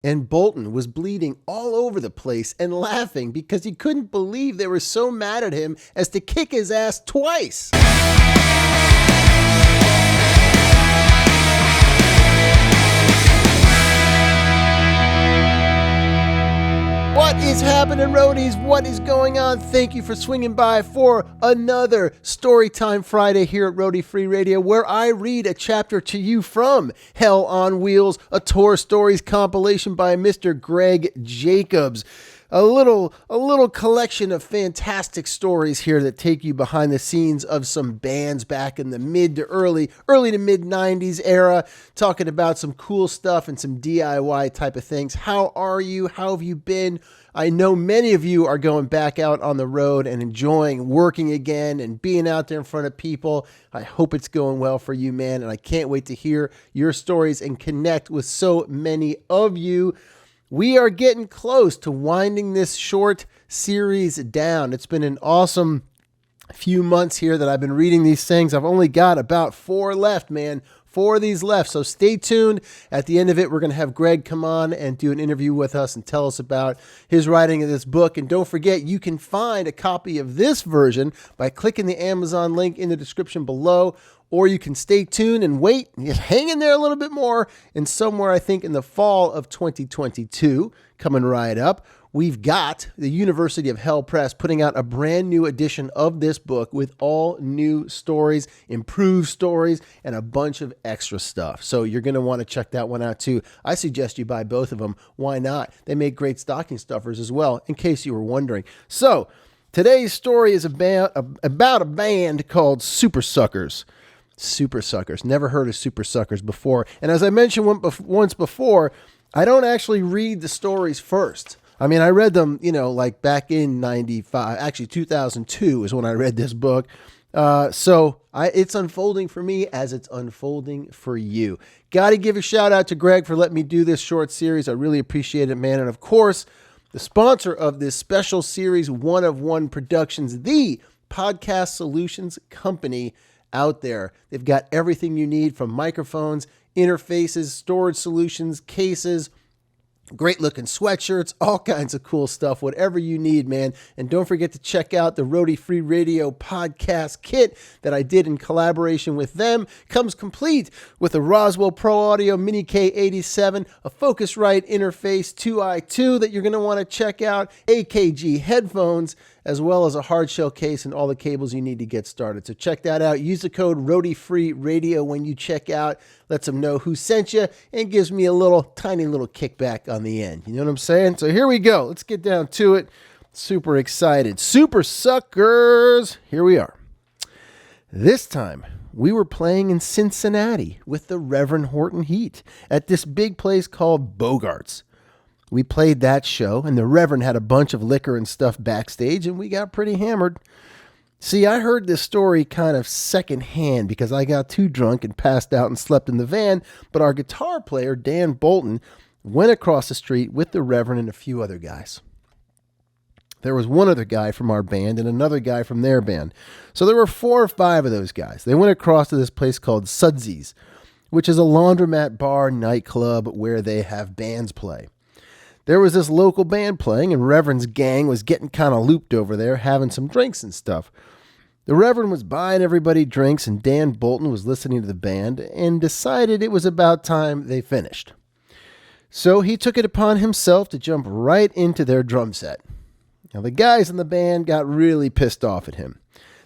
And Bolton was bleeding all over the place and laughing because he couldn't believe they were so mad at him as to kick his ass twice. What is happening, roadies? What is going on? Thank you for swinging by for another Storytime Friday here at Roadie Free Radio, where I read a chapter to you from Hell on Wheels, a Tour Stories compilation by Mr. Greg Jacobs. A little collection of fantastic stories here that take you behind the scenes of some bands back in the mid to early to mid 90s era, talking about some cool stuff and some DIY type of things. How are you? How have you been? I know many of you are going back out on the road and enjoying working again and being out there in front of people. I hope it's going well for you, man, and I can't wait to hear your stories and connect with so many of you. We are getting close to winding this short series down. It's been an awesome few months here that I've been reading these things. I've only got about 4 left, man. 4 of these left. So stay tuned. At the end of it, we're going to have Greg come on and do an interview with us and tell us about his writing of this book. And don't forget, you can find a copy of this version by clicking the Amazon link in the description below. Or you can stay tuned and wait, hang in there a little bit more, and somewhere I think in the fall of 2022, coming right up, we've got the University of Hell Press putting out a brand new edition of this book with all new stories, improved stories, and a bunch of extra stuff. So you're going to want to check that one out too. I suggest you buy both of them. Why not? They make great stocking stuffers as well, in case you were wondering. So today's story is about a band called Supersuckers. Supersuckers. Never heard of Supersuckers before. And as I mentioned once before, I don't actually read the stories first. I mean, I read them, like back in 95, actually 2002 is when I read this book. It's unfolding for me as it's unfolding for you. Got to give a shout out to Greg for letting me do this short series. I really appreciate it, man. And of course, the sponsor of this special series, One of One Productions, the podcast solutions company out there. They've got everything you need from microphones, interfaces, storage solutions, cases, great looking sweatshirts, all kinds of cool stuff, whatever you need, man. And don't forget to check out the Roadie Free Radio podcast kit that I did in collaboration with them. Comes complete with a Roswell Pro Audio Mini K87, a Focusrite Interface 2i2 that you're going to want to check out, AKG headphones, as well as a hard shell case and all the cables you need to get started. So check that out. Use the code roadiefreeradio when you check out. Lets them know who sent you and gives me a tiny little kickback on the end. You know what I'm saying? So here we go. Let's get down to it. Super excited. Supersuckers. Here we are. This time, we were playing in Cincinnati with the Reverend Horton Heat at this big place called Bogart's. We played that show, and the Reverend had a bunch of liquor and stuff backstage, and we got pretty hammered. See, I heard this story kind of secondhand because I got too drunk and passed out and slept in the van, but our guitar player, Dan Bolton, went across the street with the Reverend and a few other guys. There was one other guy from our band and another guy from their band. So there were 4 or 5 of those guys. They went across to this place called Sudsy's, which is a laundromat bar nightclub where they have bands play. There was this local band playing, and Reverend's gang was getting kind of looped over there, having some drinks and stuff. The Reverend was buying everybody drinks, and Dan Bolton was listening to the band and decided it was about time they finished. So he took it upon himself to jump right into their drum set. Now, the guys in the band got really pissed off at him.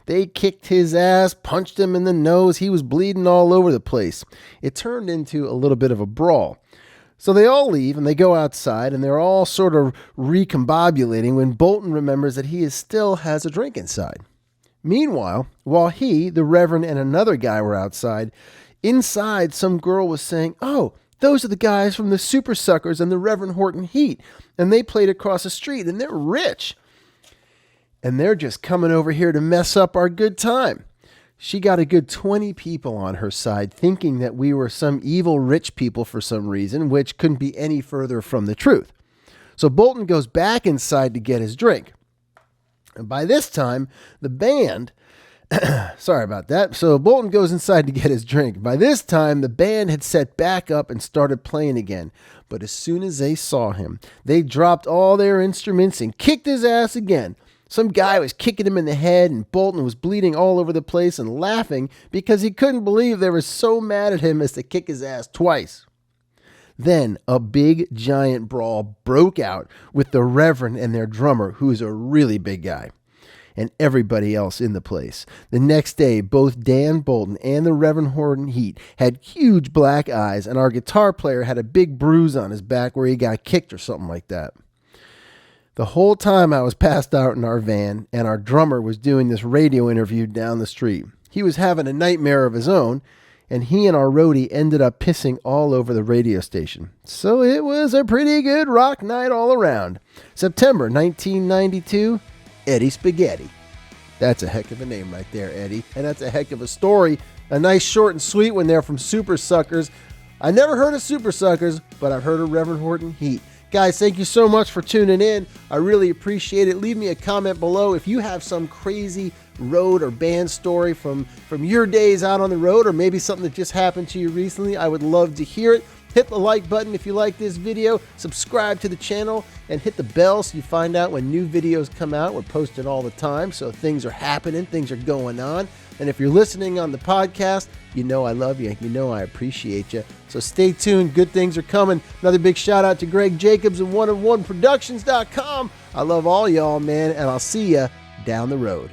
They kicked his ass, punched him in the nose. He was bleeding all over the place. It turned into a little bit of a brawl. So they all leave and they go outside and they're all sort of recombobulating when Bolton remembers that he still has a drink inside. Meanwhile, while he, the Reverend, and another guy were outside, inside some girl was saying, "Oh, those are the guys from the Supersuckers and the Reverend Horton Heat, and they played across the street and they're rich. And they're just coming over here to mess up our good time." She got a good 20 people on her side thinking that we were some evil rich people for some reason, which couldn't be any further from the truth. So Bolton goes back inside to get his drink. And by this time, the band Sorry about that. So Bolton goes inside to get his drink. By this time, the band had set back up and started playing again. But as soon as they saw him, they dropped all their instruments and kicked his ass again. Some guy was kicking him in the head, and Bolton was bleeding all over the place and laughing because he couldn't believe they were so mad at him as to kick his ass twice. Then a big giant brawl broke out with the Reverend and their drummer, who is a really big guy, and everybody else in the place. The next day, both Dan Bolton and the Reverend Horton Heat had huge black eyes, and our guitar player had a big bruise on his back where he got kicked or something like that. The whole time I was passed out in our van, and our drummer was doing this radio interview down the street. He was having a nightmare of his own, and he and our roadie ended up pissing all over the radio station. So it was a pretty good rock night all around. September 1992, Eddie Spaghetti. That's a heck of a name right there, Eddie. And that's a heck of a story. A nice short and sweet one there from Supersuckers. I never heard of Supersuckers, but I've heard of Reverend Horton Heat. Guys, thank you so much for tuning in. I really appreciate it. Leave me a comment below if you have some crazy road or band story from your days out on the road, or maybe something that just happened to you recently. I would love to hear it. Hit the like button if you like this video, subscribe to the channel, and hit the bell so you find out when new videos come out. We're posting all the time, so things are happening, things are going on. And if you're listening on the podcast, you know I love you. You know I appreciate you. So stay tuned. Good things are coming. Another big shout out to Greg Jacobs and 101productions.com. I love all y'all, man, and I'll see you down the road.